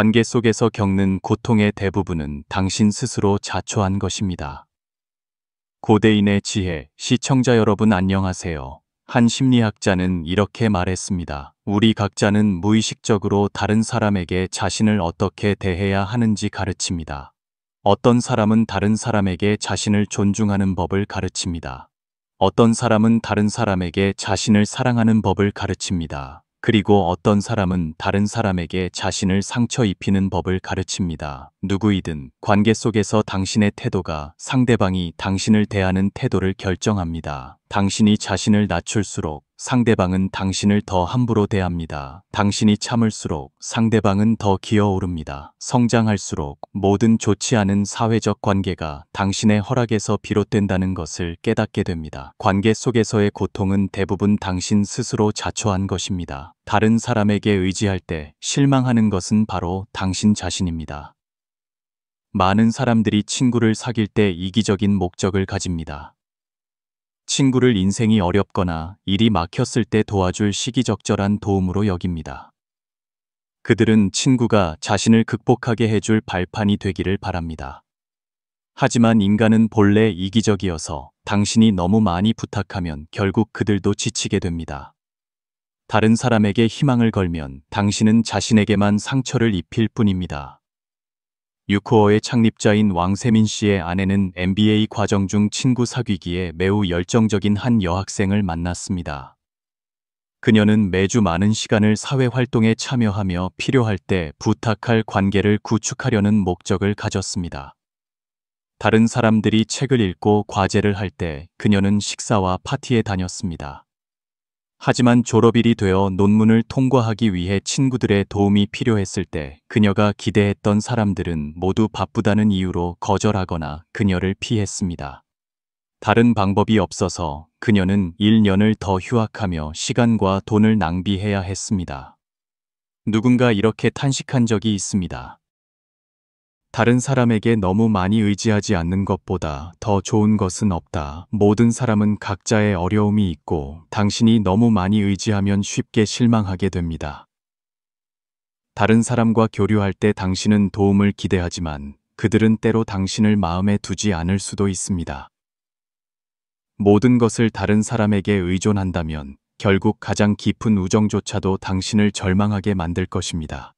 관계 속에서 겪는 고통의 대부분은 당신 스스로 자초한 것입니다. 고대인의 지혜, 시청자 여러분 안녕하세요. 한 심리학자는 이렇게 말했습니다. 우리 각자는 무의식적으로 다른 사람에게 자신을 어떻게 대해야 하는지 가르칩니다. 어떤 사람은 다른 사람에게 자신을 존중하는 법을 가르칩니다. 어떤 사람은 다른 사람에게 자신을 사랑하는 법을 가르칩니다. 그리고 어떤 사람은 다른 사람에게 자신을 상처 입히는 법을 가르칩니다. 누구이든 관계 속에서 당신의 태도가 상대방이 당신을 대하는 태도를 결정합니다. 당신이 자신을 낮출수록 상대방은 당신을 더 함부로 대합니다. 당신이 참을수록 상대방은 더 기어오릅니다. 성장할수록 모든 좋지 않은 사회적 관계가 당신의 허락에서 비롯된다는 것을 깨닫게 됩니다. 관계 속에서의 고통은 대부분 당신 스스로 자초한 것입니다. 다른 사람에게 의지할 때 실망하는 것은 바로 당신 자신입니다. 많은 사람들이 친구를 사귈 때 이기적인 목적을 가집니다. 친구를 인생이 어렵거나 일이 막혔을 때 도와줄 시기적절한 도움으로 여깁니다. 그들은 친구가 자신을 극복하게 해줄 발판이 되기를 바랍니다. 하지만 인간은 본래 이기적이어서 당신이 너무 많이 부탁하면 결국 그들도 지치게 됩니다. 다른 사람에게 희망을 걸면 당신은 자신에게만 상처를 입힐 뿐입니다. 유코어의 창립자인 왕세민 씨의 아내는 MBA 과정 중 친구 사귀기에 매우 열정적인 한 여학생을 만났습니다. 그녀는 매주 많은 시간을 사회 활동에 참여하며 필요할 때 부탁할 관계를 구축하려는 목적을 가졌습니다. 다른 사람들이 책을 읽고 과제를 할 때 그녀는 식사와 파티에 다녔습니다. 하지만 졸업일이 되어 논문을 통과하기 위해 친구들의 도움이 필요했을 때 그녀가 기대했던 사람들은 모두 바쁘다는 이유로 거절하거나 그녀를 피했습니다. 다른 방법이 없어서 그녀는 1년을 더 휴학하며 시간과 돈을 낭비해야 했습니다. 누군가 이렇게 탄식한 적이 있습니다. 다른 사람에게 너무 많이 의지하지 않는 것보다 더 좋은 것은 없다. 모든 사람은 각자의 어려움이 있고 당신이 너무 많이 의지하면 쉽게 실망하게 됩니다. 다른 사람과 교류할 때 당신은 도움을 기대하지만 그들은 때로 당신을 마음에 두지 않을 수도 있습니다. 모든 것을 다른 사람에게 의존한다면 결국 가장 깊은 우정조차도 당신을 절망하게 만들 것입니다.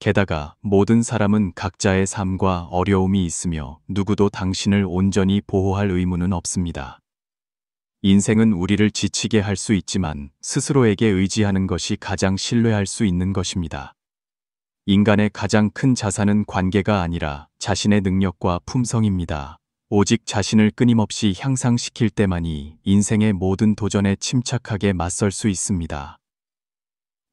게다가 모든 사람은 각자의 삶과 어려움이 있으며 누구도 당신을 온전히 보호할 의무는 없습니다. 인생은 우리를 지치게 할 수 있지만 스스로에게 의지하는 것이 가장 신뢰할 수 있는 것입니다. 인간의 가장 큰 자산은 관계가 아니라 자신의 능력과 품성입니다. 오직 자신을 끊임없이 향상시킬 때만이 인생의 모든 도전에 침착하게 맞설 수 있습니다.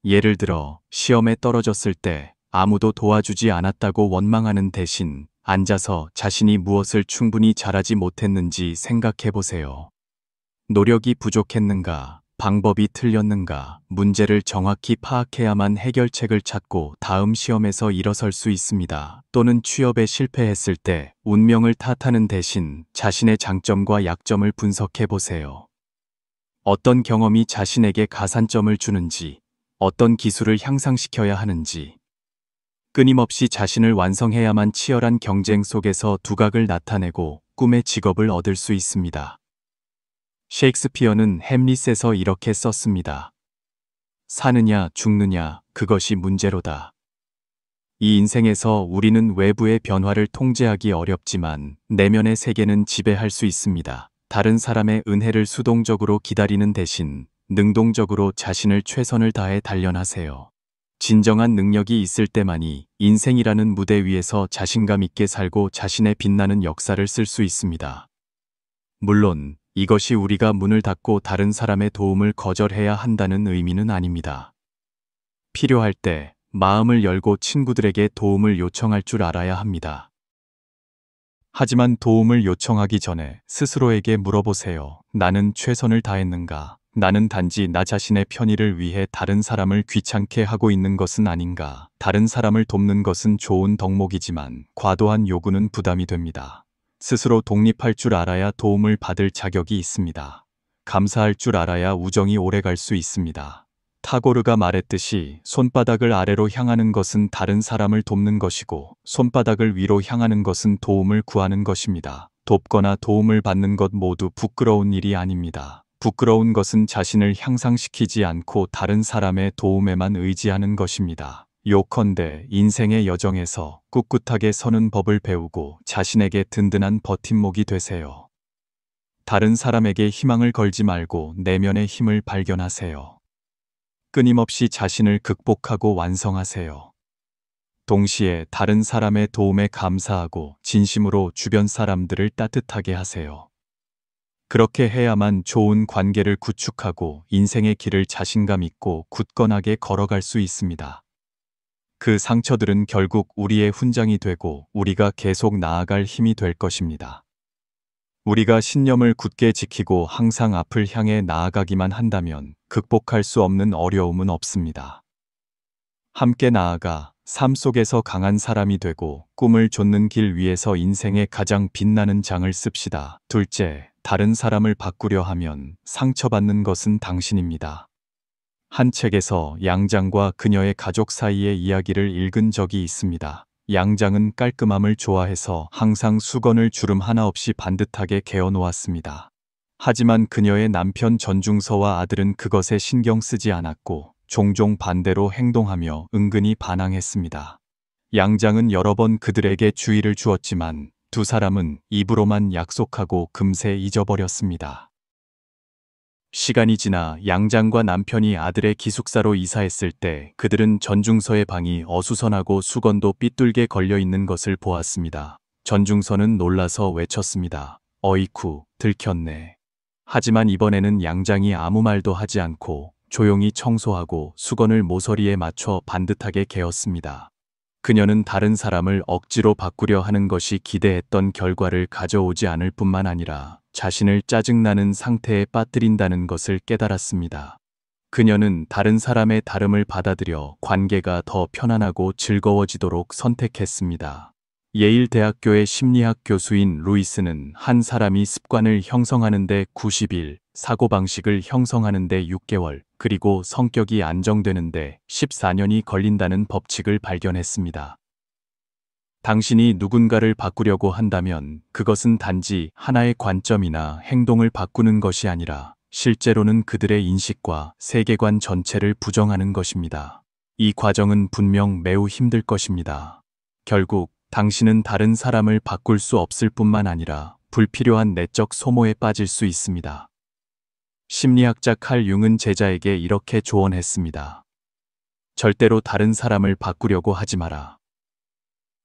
예를 들어 시험에 떨어졌을 때 아무도 도와주지 않았다고 원망하는 대신 앉아서 자신이 무엇을 충분히 잘하지 못했는지 생각해 보세요. 노력이 부족했는가? 방법이 틀렸는가? 문제를 정확히 파악해야만 해결책을 찾고 다음 시험에서 일어설 수 있습니다. 또는 취업에 실패했을 때 운명을 탓하는 대신 자신의 장점과 약점을 분석해 보세요. 어떤 경험이 자신에게 가산점을 주는지, 어떤 기술을 향상시켜야 하는지, 끊임없이 자신을 완성해야만 치열한 경쟁 속에서 두각을 나타내고 꿈의 직업을 얻을 수 있습니다. 셰익스피어는 햄릿에서 이렇게 썼습니다. 사느냐 죽느냐 그것이 문제로다. 이 인생에서 우리는 외부의 변화를 통제하기 어렵지만 내면의 세계는 지배할 수 있습니다. 다른 사람의 은혜를 수동적으로 기다리는 대신 능동적으로 자신을 최선을 다해 단련하세요. 진정한 능력이 있을 때만이 인생이라는 무대 위에서 자신감 있게 살고 자신의 빛나는 역사를 쓸 수 있습니다. 물론 이것이 우리가 문을 닫고 다른 사람의 도움을 거절해야 한다는 의미는 아닙니다. 필요할 때 마음을 열고 친구들에게 도움을 요청할 줄 알아야 합니다. 하지만 도움을 요청하기 전에 스스로에게 물어보세요. 나는 최선을 다했는가? 나는 단지 나 자신의 편의를 위해 다른 사람을 귀찮게 하고 있는 것은 아닌가? 다른 사람을 돕는 것은 좋은 덕목이지만 과도한 요구는 부담이 됩니다. 스스로 독립할 줄 알아야 도움을 받을 자격이 있습니다. 감사할 줄 알아야 우정이 오래 갈 수 있습니다. 타고르가 말했듯이 손바닥을 아래로 향하는 것은 다른 사람을 돕는 것이고 손바닥을 위로 향하는 것은 도움을 구하는 것입니다. 돕거나 도움을 받는 것 모두 부끄러운 일이 아닙니다. 부끄러운 것은 자신을 향상시키지 않고 다른 사람의 도움에만 의지하는 것입니다. 요컨대 인생의 여정에서 꿋꿋하게 서는 법을 배우고 자신에게 든든한 버팀목이 되세요. 다른 사람에게 희망을 걸지 말고 내면의 힘을 발견하세요. 끊임없이 자신을 극복하고 완성하세요. 동시에 다른 사람의 도움에 감사하고 진심으로 주변 사람들을 따뜻하게 하세요. 그렇게 해야만 좋은 관계를 구축하고 인생의 길을 자신감 있고 굳건하게 걸어갈 수 있습니다. 그 상처들은 결국 우리의 훈장이 되고 우리가 계속 나아갈 힘이 될 것입니다. 우리가 신념을 굳게 지키고 항상 앞을 향해 나아가기만 한다면 극복할 수 없는 어려움은 없습니다. 함께 나아가 삶 속에서 강한 사람이 되고 꿈을 좇는 길 위에서 인생의 가장 빛나는 장을 씁시다. 둘째, 다른 사람을 바꾸려 하면 상처받는 것은 당신입니다. 한 책에서 양장과 그녀의 가족 사이의 이야기를 읽은 적이 있습니다. 양장은 깔끔함을 좋아해서 항상 수건을 주름 하나 없이 반듯하게 개어 놓았습니다. 하지만 그녀의 남편 전중서와 아들은 그것에 신경 쓰지 않았고 종종 반대로 행동하며 은근히 반항했습니다. 양장은 여러 번 그들에게 주의를 주었지만 두 사람은 입으로만 약속하고 금세 잊어버렸습니다. 시간이 지나 양장과 남편이 아들의 기숙사로 이사했을 때 그들은 전중서의 방이 어수선하고 수건도 삐뚤게 걸려있는 것을 보았습니다. 전중서는 놀라서 외쳤습니다. 어이쿠, 들켰네. 하지만 이번에는 양장이 아무 말도 하지 않고 조용히 청소하고 수건을 모서리에 맞춰 반듯하게 개었습니다. 그녀는 다른 사람을 억지로 바꾸려 하는 것이 기대했던 결과를 가져오지 않을 뿐만 아니라 자신을 짜증나는 상태에 빠뜨린다는 것을 깨달았습니다. 그녀는 다른 사람의 다름을 받아들여 관계가 더 편안하고 즐거워지도록 선택했습니다. 예일 대학교의 심리학 교수인 루이스는 한 사람이 습관을 형성하는 데 90일, 사고방식을 형성하는 데 6개월, 그리고 성격이 안정되는 데 14년이 걸린다는 법칙을 발견했습니다. 당신이 누군가를 바꾸려고 한다면 그것은 단지 하나의 관점이나 행동을 바꾸는 것이 아니라 실제로는 그들의 인식과 세계관 전체를 부정하는 것입니다. 이 과정은 분명 매우 힘들 것입니다. 결국 당신은 다른 사람을 바꿀 수 없을 뿐만 아니라 불필요한 내적 소모에 빠질 수 있습니다. 심리학자 칼 융은 제자에게 이렇게 조언했습니다. 절대로 다른 사람을 바꾸려고 하지 마라.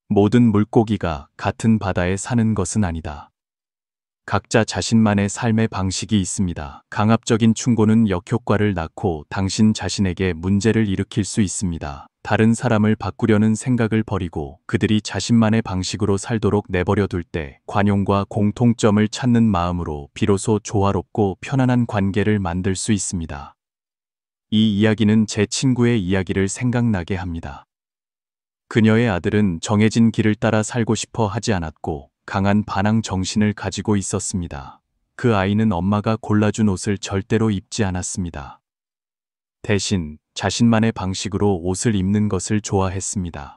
모든 물고기가 같은 바다에 사는 것은 아니다. 각자 자신만의 삶의 방식이 있습니다. 강압적인 충고는 역효과를 낳고 당신 자신에게 문제를 일으킬 수 있습니다. 다른 사람을 바꾸려는 생각을 버리고 그들이 자신만의 방식으로 살도록 내버려 둘 때 관용과 공통점을 찾는 마음으로 비로소 조화롭고 편안한 관계를 만들 수 있습니다. 이 이야기는 제 친구의 이야기를 생각나게 합니다. 그녀의 아들은 정해진 길을 따라 살고 싶어 하지 않았고 강한 반항 정신을 가지고 있었습니다. 그 아이는 엄마가 골라준 옷을 절대로 입지 않았습니다. 대신 자신만의 방식으로 옷을 입는 것을 좋아했습니다.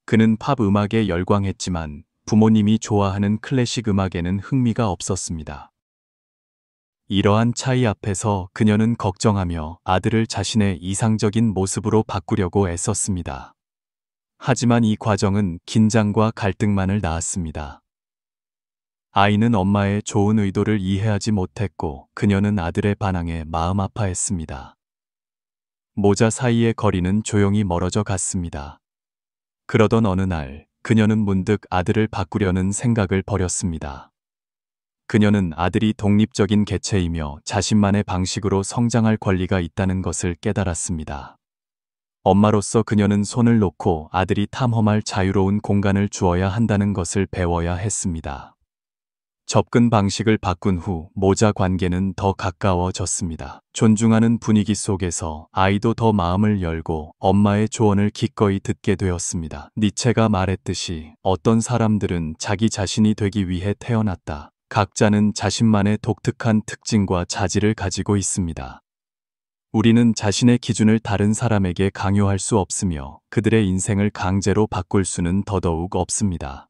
그는 팝 음악에 열광했지만 부모님이 좋아하는 클래식 음악에는 흥미가 없었습니다. 이러한 차이 앞에서 그녀는 걱정하며 아들을 자신의 이상적인 모습으로 바꾸려고 애썼습니다. 하지만 이 과정은 긴장과 갈등만을 낳았습니다. 아이는 엄마의 좋은 의도를 이해하지 못했고 그녀는 아들의 반항에 마음 아파했습니다. 모자 사이의 거리는 조용히 멀어져 갔습니다. 그러던 어느 날 그녀는 문득 아들을 바꾸려는 생각을 버렸습니다. 그녀는 아들이 독립적인 개체이며 자신만의 방식으로 성장할 권리가 있다는 것을 깨달았습니다. 엄마로서 그녀는 손을 놓고 아들이 탐험할 자유로운 공간을 주어야 한다는 것을 배워야 했습니다. 접근 방식을 바꾼 후 모자 관계는 더 가까워졌습니다. 존중하는 분위기 속에서 아이도 더 마음을 열고 엄마의 조언을 기꺼이 듣게 되었습니다. 니체가 말했듯이 어떤 사람들은 자기 자신이 되기 위해 태어났다. 각자는 자신만의 독특한 특징과 자질을 가지고 있습니다. 우리는 자신의 기준을 다른 사람에게 강요할 수 없으며 그들의 인생을 강제로 바꿀 수는 더더욱 없습니다.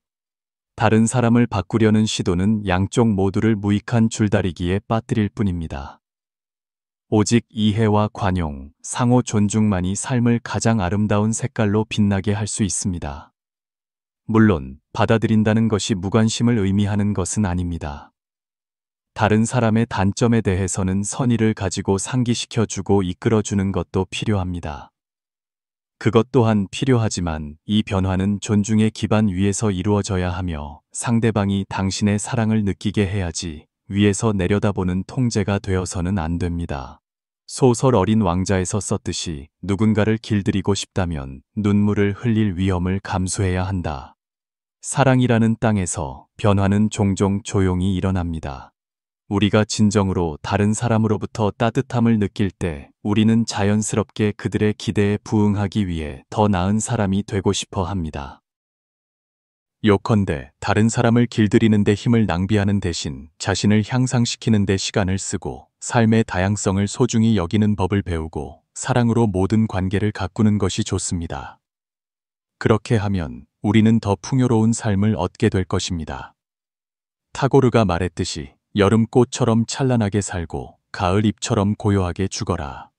다른 사람을 바꾸려는 시도는 양쪽 모두를 무익한 줄다리기에 빠뜨릴 뿐입니다. 오직 이해와 관용, 상호 존중만이 삶을 가장 아름다운 색깔로 빛나게 할 수 있습니다. 물론 받아들인다는 것이 무관심을 의미하는 것은 아닙니다. 다른 사람의 단점에 대해서는 선의를 가지고 상기시켜주고 이끌어주는 것도 필요합니다. 그것 또한 필요하지만 이 변화는 존중의 기반 위에서 이루어져야 하며 상대방이 당신의 사랑을 느끼게 해야지 위에서 내려다보는 통제가 되어서는 안 됩니다. 소설 어린 왕자에서 썼듯이 누군가를 길들이고 싶다면 눈물을 흘릴 위험을 감수해야 한다. 사랑이라는 땅에서 변화는 종종 조용히 일어납니다. 우리가 진정으로 다른 사람으로부터 따뜻함을 느낄 때 우리는 자연스럽게 그들의 기대에 부응하기 위해 더 나은 사람이 되고 싶어 합니다. 요컨대 다른 사람을 길들이는 데 힘을 낭비하는 대신 자신을 향상시키는 데 시간을 쓰고 삶의 다양성을 소중히 여기는 법을 배우고 사랑으로 모든 관계를 가꾸는 것이 좋습니다. 그렇게 하면 우리는 더 풍요로운 삶을 얻게 될 것입니다. 타고르가 말했듯이 여름꽃처럼 찬란하게 살고 가을 잎처럼 고요하게 죽어라.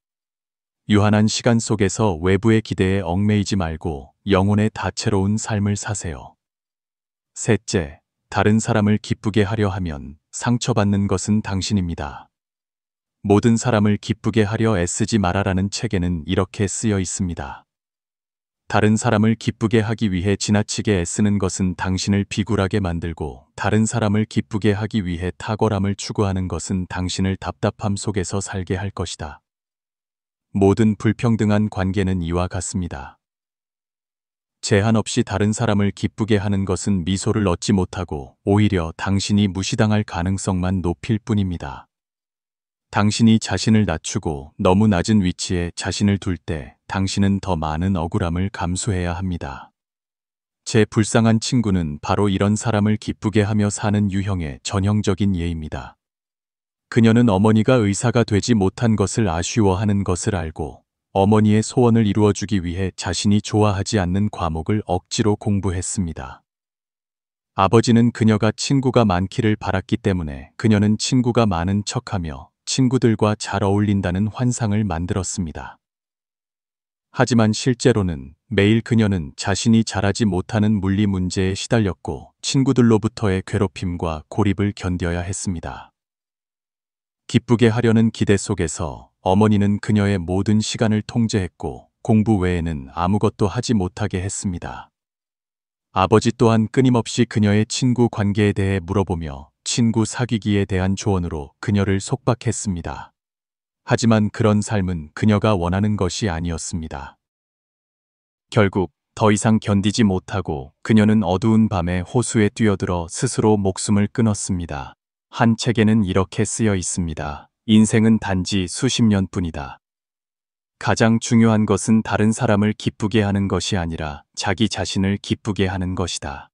유한한 시간 속에서 외부의 기대에 얽매이지 말고 영혼의 다채로운 삶을 사세요. 셋째, 다른 사람을 기쁘게 하려 하면 상처받는 것은 당신입니다. 모든 사람을 기쁘게 하려 애쓰지 말아라는 책에는 이렇게 쓰여 있습니다. 다른 사람을 기쁘게 하기 위해 지나치게 애쓰는 것은 당신을 비굴하게 만들고 다른 사람을 기쁘게 하기 위해 탁월함을 추구하는 것은 당신을 답답함 속에서 살게 할 것이다. 모든 불평등한 관계는 이와 같습니다. 제한 없이 다른 사람을 기쁘게 하는 것은 미소를 얻지 못하고 오히려 당신이 무시당할 가능성만 높일 뿐입니다. 당신이 자신을 낮추고 너무 낮은 위치에 자신을 둘 때 당신은 더 많은 억울함을 감수해야 합니다. 제 불쌍한 친구는 바로 이런 사람을 기쁘게 하며 사는 유형의 전형적인 예입니다. 그녀는 어머니가 의사가 되지 못한 것을 아쉬워하는 것을 알고 어머니의 소원을 이루어주기 위해 자신이 좋아하지 않는 과목을 억지로 공부했습니다. 아버지는 그녀가 친구가 많기를 바랐기 때문에 그녀는 친구가 많은 척하며 친구들과 잘 어울린다는 환상을 만들었습니다. 하지만 실제로는 매일 그녀는 자신이 잘하지 못하는 물리 문제에 시달렸고 친구들로부터의 괴롭힘과 고립을 견뎌야 했습니다. 기쁘게 하려는 기대 속에서 어머니는 그녀의 모든 시간을 통제했고 공부 외에는 아무것도 하지 못하게 했습니다. 아버지 또한 끊임없이 그녀의 친구 관계에 대해 물어보며 친구 사귀기에 대한 조언으로 그녀를 속박했습니다. 하지만 그런 삶은 그녀가 원하는 것이 아니었습니다. 결국 더 이상 견디지 못하고 그녀는 어두운 밤에 호수에 뛰어들어 스스로 목숨을 끊었습니다. 한 책에는 이렇게 쓰여 있습니다. 인생은 단지 수십 년뿐이다. 가장 중요한 것은 다른 사람을 기쁘게 하는 것이 아니라 자기 자신을 기쁘게 하는 것이다.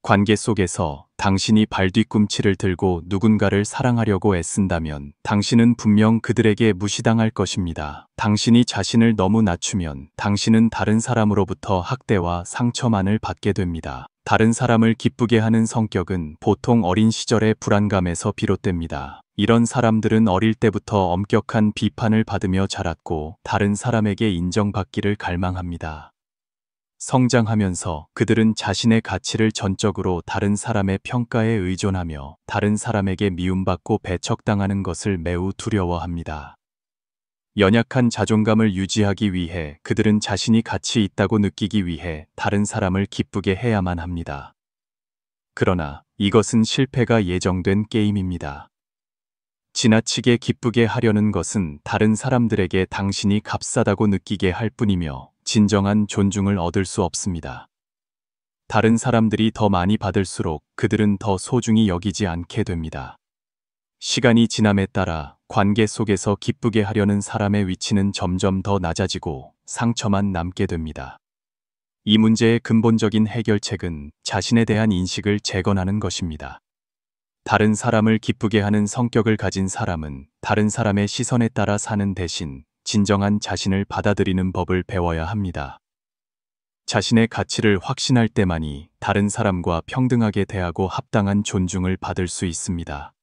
관계 속에서 당신이 발뒤꿈치를 들고 누군가를 사랑하려고 애쓴다면 당신은 분명 그들에게 무시당할 것입니다. 당신이 자신을 너무 낮추면 당신은 다른 사람으로부터 학대와 상처만을 받게 됩니다. 다른 사람을 기쁘게 하는 성격은 보통 어린 시절의 불안감에서 비롯됩니다. 이런 사람들은 어릴 때부터 엄격한 비판을 받으며 자랐고 다른 사람에게 인정받기를 갈망합니다. 성장하면서 그들은 자신의 가치를 전적으로 다른 사람의 평가에 의존하며 다른 사람에게 미움받고 배척당하는 것을 매우 두려워합니다. 연약한 자존감을 유지하기 위해 그들은 자신이 가치 있다고 느끼기 위해 다른 사람을 기쁘게 해야만 합니다. 그러나 이것은 실패가 예정된 게임입니다. 지나치게 기쁘게 하려는 것은 다른 사람들에게 당신이 값싸다고 느끼게 할 뿐이며 진정한 존중을 얻을 수 없습니다. 다른 사람들이 더 많이 받을수록 그들은 더 소중히 여기지 않게 됩니다. 시간이 지남에 따라 관계 속에서 기쁘게 하려는 사람의 위치는 점점 더 낮아지고 상처만 남게 됩니다. 이 문제의 근본적인 해결책은 자신에 대한 인식을 재건하는 것입니다. 다른 사람을 기쁘게 하는 성격을 가진 사람은 다른 사람의 시선에 따라 사는 대신 진정한 자신을 받아들이는 법을 배워야 합니다. 자신의 가치를 확신할 때만이 다른 사람과 평등하게 대하고 합당한 존중을 받을 수 있습니다.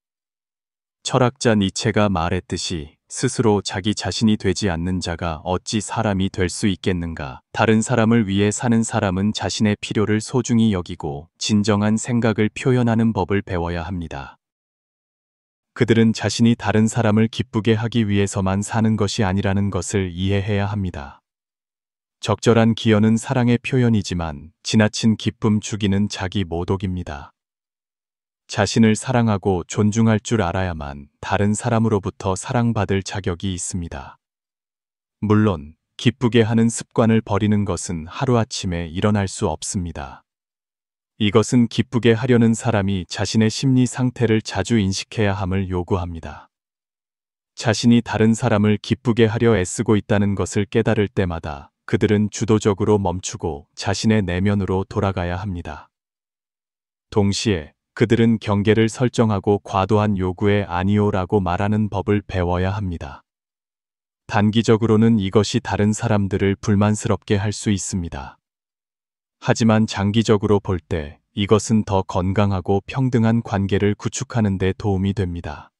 철학자 니체가 말했듯이 스스로 자기 자신이 되지 않는 자가 어찌 사람이 될 수 있겠는가. 다른 사람을 위해 사는 사람은 자신의 필요를 소중히 여기고 진정한 생각을 표현하는 법을 배워야 합니다. 그들은 자신이 다른 사람을 기쁘게 하기 위해서만 사는 것이 아니라는 것을 이해해야 합니다. 적절한 기여는 사랑의 표현이지만 지나친 기쁨 주기는 자기 모독입니다. 자신을 사랑하고 존중할 줄 알아야만 다른 사람으로부터 사랑받을 자격이 있습니다. 물론 기쁘게 하는 습관을 버리는 것은 하루아침에 일어날 수 없습니다. 이것은 기쁘게 하려는 사람이 자신의 심리 상태를 자주 인식해야 함을 요구합니다. 자신이 다른 사람을 기쁘게 하려 애쓰고 있다는 것을 깨달을 때마다 그들은 주도적으로 멈추고 자신의 내면으로 돌아가야 합니다. 동시에 그들은 경계를 설정하고 과도한 요구에 아니오라고 말하는 법을 배워야 합니다. 단기적으로는 이것이 다른 사람들을 불만스럽게 할 수 있습니다. 하지만 장기적으로 볼 때 이것은 더 건강하고 평등한 관계를 구축하는 데 도움이 됩니다.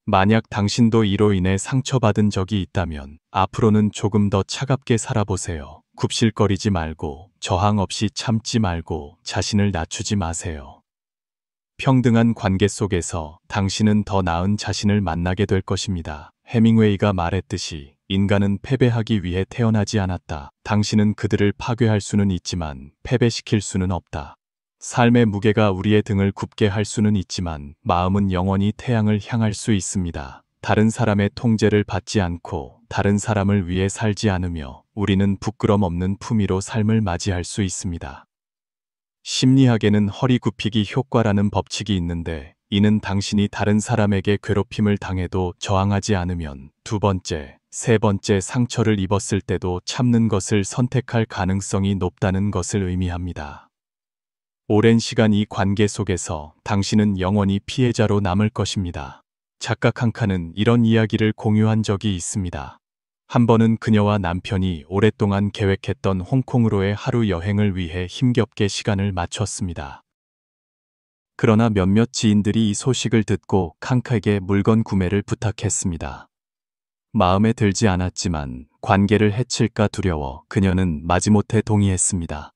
만약 당신도 이로 인해 상처받은 적이 있다면 앞으로는 조금 더 차갑게 살아보세요. 굽실거리지 말고 저항 없이 참지 말고 자신을 낮추지 마세요. 평등한 관계 속에서 당신은 더 나은 자신을 만나게 될 것입니다. 해밍웨이가 말했듯이 인간은 패배하기 위해 태어나지 않았다. 당신은 그들을 파괴할 수는 있지만 패배시킬 수는 없다. 삶의 무게가 우리의 등을 굽게 할 수는 있지만 마음은 영원히 태양을 향할 수 있습니다. 다른 사람의 통제를 받지 않고 다른 사람을 위해 살지 않으며 우리는 부끄럼 없는 품위로 삶을 맞이할 수 있습니다. 심리학에는 허리 굽히기 효과라는 법칙이 있는데 이는 당신이 다른 사람에게 괴롭힘을 당해도 저항하지 않으면 두 번째, 세 번째 상처를 입었을 때도 참는 것을 선택할 가능성이 높다는 것을 의미합니다. 오랜 시간 이 관계 속에서 당신은 영원히 피해자로 남을 것입니다. 작가 칸카는 이런 이야기를 공유한 적이 있습니다. 한 번은 그녀와 남편이 오랫동안 계획했던 홍콩으로의 하루 여행을 위해 힘겹게 시간을 맞췄습니다. 그러나 몇몇 지인들이 이 소식을 듣고 칸카에게 물건 구매를 부탁했습니다. 마음에 들지 않았지만 관계를 해칠까 두려워 그녀는 마지못해 동의했습니다.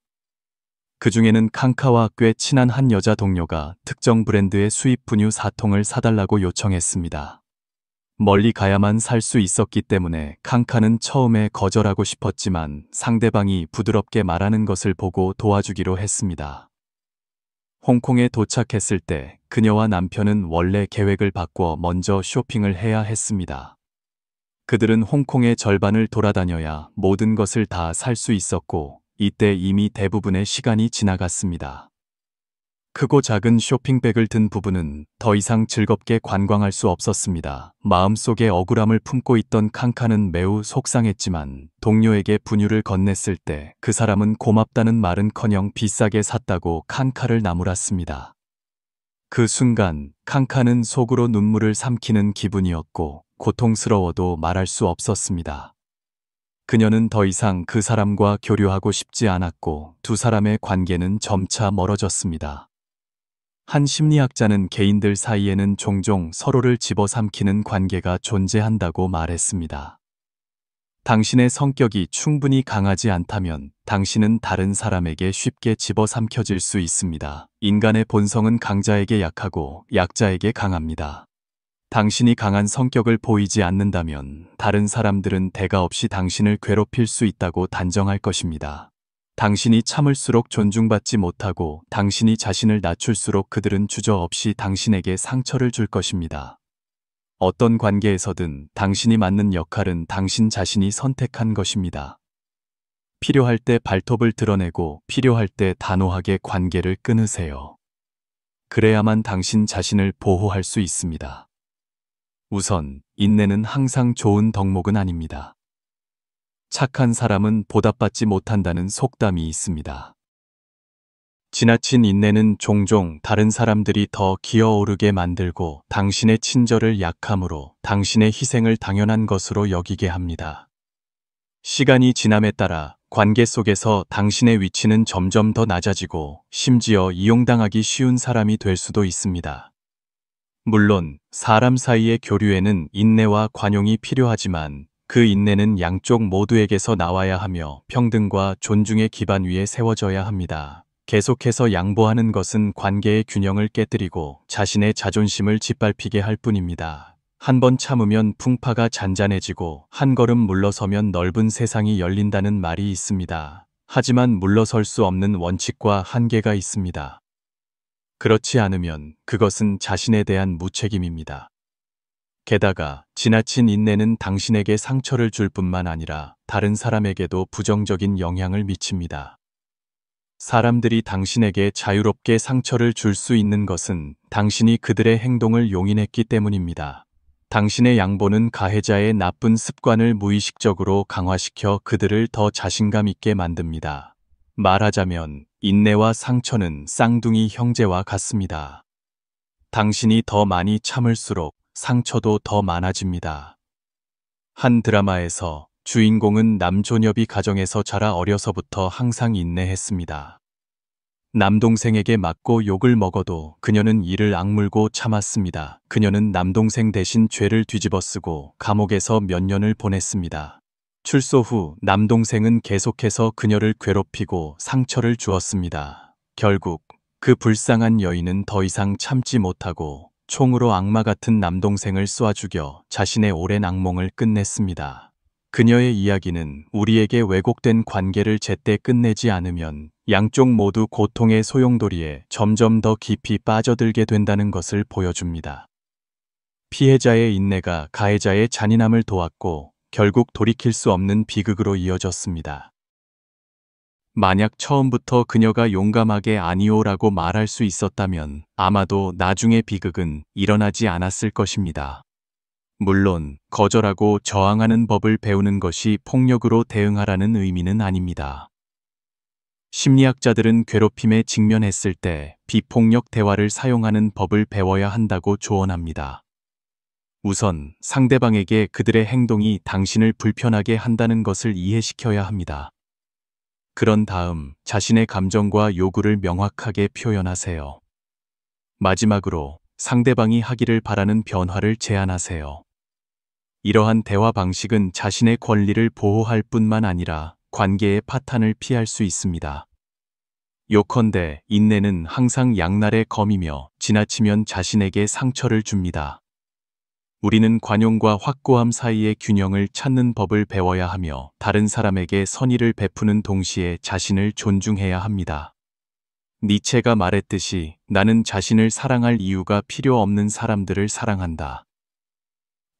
그 중에는 칸카와 꽤 친한 한 여자 동료가 특정 브랜드의 수입 분유 4통을 사달라고 요청했습니다. 멀리 가야만 살 수 있었기 때문에 칸카는 처음에 거절하고 싶었지만 상대방이 부드럽게 말하는 것을 보고 도와주기로 했습니다. 홍콩에 도착했을 때 그녀와 남편은 원래 계획을 바꿔 먼저 쇼핑을 해야 했습니다. 그들은 홍콩의 절반을 돌아다녀야 모든 것을 다 살 수 있었고 이때 이미 대부분의 시간이 지나갔습니다. 크고 작은 쇼핑백을 든 부부는 더 이상 즐겁게 관광할 수 없었습니다. 마음속에 억울함을 품고 있던 칸카는 매우 속상했지만 동료에게 분유를 건넸을 때 그 사람은 고맙다는 말은커녕 비싸게 샀다고 칸카를 나무랐습니다. 그 순간 칸카는 속으로 눈물을 삼키는 기분이었고 고통스러워도 말할 수 없었습니다. 그녀는 더 이상 그 사람과 교류하고 싶지 않았고 두 사람의 관계는 점차 멀어졌습니다. 한 심리학자는 개인들 사이에는 종종 서로를 집어삼키는 관계가 존재한다고 말했습니다. 당신의 성격이 충분히 강하지 않다면 당신은 다른 사람에게 쉽게 집어삼켜질 수 있습니다. 인간의 본성은 강자에게 약하고 약자에게 강합니다. 당신이 강한 성격을 보이지 않는다면 다른 사람들은 대가 없이 당신을 괴롭힐 수 있다고 단정할 것입니다. 당신이 참을수록 존중받지 못하고 당신이 자신을 낮출수록 그들은 주저없이 당신에게 상처를 줄 것입니다. 어떤 관계에서든 당신이 맡는 역할은 당신 자신이 선택한 것입니다. 필요할 때 발톱을 드러내고 필요할 때 단호하게 관계를 끊으세요. 그래야만 당신 자신을 보호할 수 있습니다. 우선, 인내는 항상 좋은 덕목은 아닙니다. 착한 사람은 보답받지 못한다는 속담이 있습니다. 지나친 인내는 종종 다른 사람들이 더 기어오르게 만들고 당신의 친절을 약함으로 당신의 희생을 당연한 것으로 여기게 합니다. 시간이 지남에 따라 관계 속에서 당신의 위치는 점점 더 낮아지고 심지어 이용당하기 쉬운 사람이 될 수도 있습니다. 물론 사람 사이의 교류에는 인내와 관용이 필요하지만 그 인내는 양쪽 모두에게서 나와야 하며 평등과 존중의 기반 위에 세워져야 합니다. 계속해서 양보하는 것은 관계의 균형을 깨뜨리고 자신의 자존심을 짓밟히게 할 뿐입니다. 한 번 참으면 풍파가 잔잔해지고 한 걸음 물러서면 넓은 세상이 열린다는 말이 있습니다. 하지만 물러설 수 없는 원칙과 한계가 있습니다. 그렇지 않으면 그것은 자신에 대한 무책임입니다. 게다가 지나친 인내는 당신에게 상처를 줄 뿐만 아니라 다른 사람에게도 부정적인 영향을 미칩니다. 사람들이 당신에게 자유롭게 상처를 줄 수 있는 것은 당신이 그들의 행동을 용인했기 때문입니다. 당신의 양보는 가해자의 나쁜 습관을 무의식적으로 강화시켜 그들을 더 자신감 있게 만듭니다. 말하자면 인내와 상처는 쌍둥이 형제와 같습니다. 당신이 더 많이 참을수록 상처도 더 많아집니다. 한 드라마에서 주인공은 남존엽이 가정에서 자라 어려서부터 항상 인내했습니다. 남동생에게 맞고 욕을 먹어도 그녀는 이를 악물고 참았습니다. 그녀는 남동생 대신 죄를 뒤집어쓰고 감옥에서 몇 년을 보냈습니다. 출소 후 남동생은 계속해서 그녀를 괴롭히고 상처를 주었습니다. 결국 그 불쌍한 여인은 더 이상 참지 못하고 총으로 악마 같은 남동생을 쏴 죽여 자신의 오랜 악몽을 끝냈습니다. 그녀의 이야기는 우리에게 왜곡된 관계를 제때 끝내지 않으면 양쪽 모두 고통의 소용돌이에 점점 더 깊이 빠져들게 된다는 것을 보여줍니다. 피해자의 인내가 가해자의 잔인함을 도왔고 결국 돌이킬 수 없는 비극으로 이어졌습니다. 만약 처음부터 그녀가 용감하게 아니오라고 말할 수 있었다면 아마도 나중의 비극은 일어나지 않았을 것입니다. 물론 거절하고 저항하는 법을 배우는 것이 폭력으로 대응하라는 의미는 아닙니다. 심리학자들은 괴롭힘에 직면했을 때 비폭력 대화를 사용하는 법을 배워야 한다고 조언합니다. 우선 상대방에게 그들의 행동이 당신을 불편하게 한다는 것을 이해시켜야 합니다. 그런 다음 자신의 감정과 요구를 명확하게 표현하세요. 마지막으로 상대방이 하기를 바라는 변화를 제안하세요. 이러한 대화 방식은 자신의 권리를 보호할 뿐만 아니라 관계의 파탄을 피할 수 있습니다. 요컨대 인내는 항상 양날의 검이며 지나치면 자신에게 상처를 줍니다. 우리는 관용과 확고함 사이의 균형을 찾는 법을 배워야 하며 다른 사람에게 선의를 베푸는 동시에 자신을 존중해야 합니다. 니체가 말했듯이 나는 자신을 사랑할 이유가 필요 없는 사람들을 사랑한다.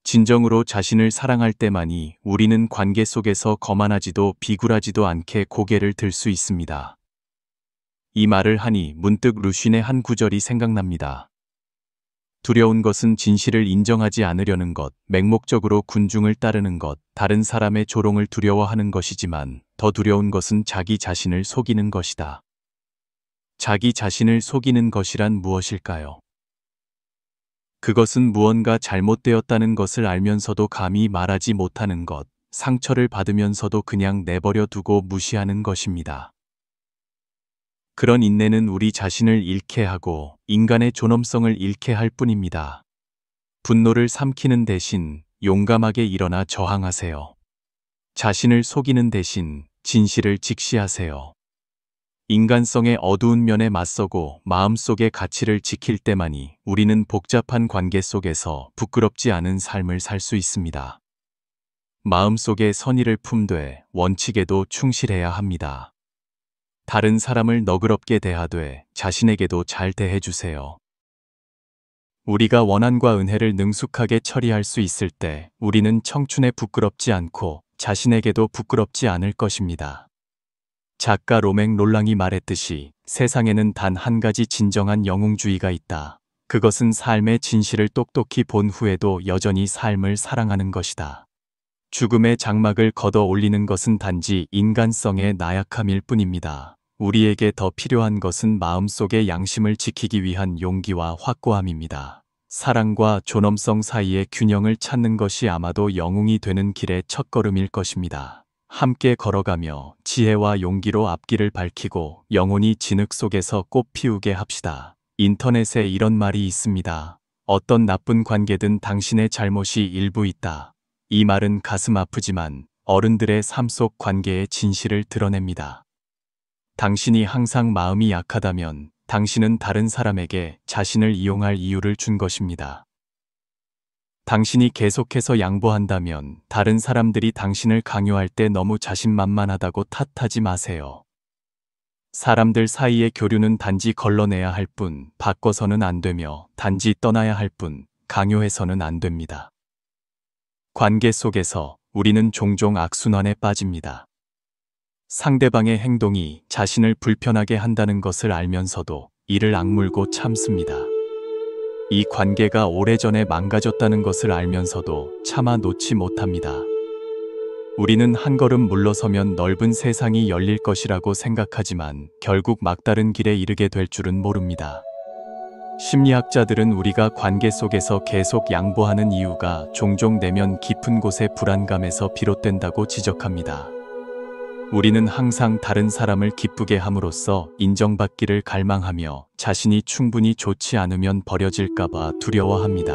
진정으로 자신을 사랑할 때만이 우리는 관계 속에서 거만하지도 비굴하지도 않게 고개를 들 수 있습니다. 이 말을 하니 문득 루쉰의 한 구절이 생각납니다. 두려운 것은 진실을 인정하지 않으려는 것, 맹목적으로 군중을 따르는 것, 다른 사람의 조롱을 두려워하는 것이지만 더 두려운 것은 자기 자신을 속이는 것이다. 자기 자신을 속이는 것이란 무엇일까요? 그것은 무언가 잘못되었다는 것을 알면서도 감히 말하지 못하는 것, 상처를 받으면서도 그냥 내버려 두고 무시하는 것입니다. 그런 인내는 우리 자신을 잃게 하고 인간의 존엄성을 잃게 할 뿐입니다. 분노를 삼키는 대신 용감하게 일어나 저항하세요. 자신을 속이는 대신 진실을 직시하세요. 인간성의 어두운 면에 맞서고 마음속의 가치를 지킬 때만이 우리는 복잡한 관계 속에서 부끄럽지 않은 삶을 살 수 있습니다. 마음속에 선의를 품되 원칙에도 충실해야 합니다. 다른 사람을 너그럽게 대하되 자신에게도 잘 대해주세요. 우리가 원한과 은혜를 능숙하게 처리할 수 있을 때 우리는 청춘에 부끄럽지 않고 자신에게도 부끄럽지 않을 것입니다. 작가 로맹 롤랑이 말했듯이 세상에는 단 한 가지 진정한 영웅주의가 있다. 그것은 삶의 진실을 똑똑히 본 후에도 여전히 삶을 사랑하는 것이다. 죽음의 장막을 걷어 올리는 것은 단지 인간성의 나약함일 뿐입니다. 우리에게 더 필요한 것은 마음속의 양심을 지키기 위한 용기와 확고함입니다. 사랑과 존엄성 사이의 균형을 찾는 것이 아마도 영웅이 되는 길의 첫걸음일 것입니다. 함께 걸어가며 지혜와 용기로 앞길을 밝히고 영혼이 진흙 속에서 꽃 피우게 합시다. 인터넷에 이런 말이 있습니다. 어떤 나쁜 관계든 당신의 잘못이 일부 있다. 이 말은 가슴 아프지만 어른들의 삶 속 관계의 진실을 드러냅니다. 당신이 항상 마음이 약하다면 당신은 다른 사람에게 자신을 이용할 이유를 준 것입니다. 당신이 계속해서 양보한다면 다른 사람들이 당신을 강요할 때 너무 자신만만하다고 탓하지 마세요. 사람들 사이의 교류는 단지 걸러내야 할 뿐, 바꿔서는 안 되며 단지 떠나야 할 뿐, 강요해서는 안 됩니다. 관계 속에서 우리는 종종 악순환에 빠집니다. 상대방의 행동이 자신을 불편하게 한다는 것을 알면서도 이를 악물고 참습니다. 이 관계가 오래전에 망가졌다는 것을 알면서도 참아 놓지 못합니다. 우리는 한 걸음 물러서면 넓은 세상이 열릴 것이라고 생각하지만 결국 막다른 길에 이르게 될 줄은 모릅니다. 심리학자들은 우리가 관계 속에서 계속 양보하는 이유가 종종 내면 깊은 곳의 불안감에서 비롯된다고 지적합니다. 우리는 항상 다른 사람을 기쁘게 함으로써 인정받기를 갈망하며 자신이 충분히 좋지 않으면 버려질까봐 두려워합니다.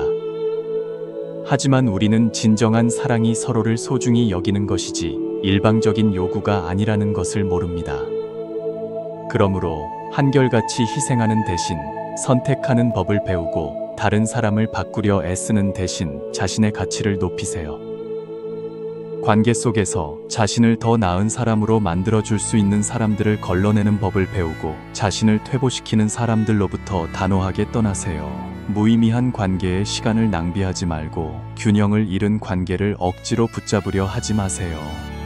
하지만 우리는 진정한 사랑이 서로를 소중히 여기는 것이지 일방적인 요구가 아니라는 것을 모릅니다. 그러므로 한결같이 희생하는 대신 선택하는 법을 배우고 다른 사람을 바꾸려 애쓰는 대신 자신의 가치를 높이세요. 관계 속에서 자신을 더 나은 사람으로 만들어줄 수 있는 사람들을 걸러내는 법을 배우고 자신을 퇴보시키는 사람들로부터 단호하게 떠나세요. 무의미한 관계에 시간을 낭비하지 말고 균형을 잃은 관계를 억지로 붙잡으려 하지 마세요.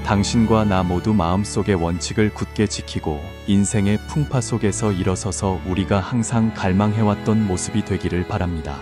당신과 나 모두 마음속의 원칙을 굳게 지키고 인생의 풍파 속에서 일어서서 우리가 항상 갈망해왔던 모습이 되기를 바랍니다.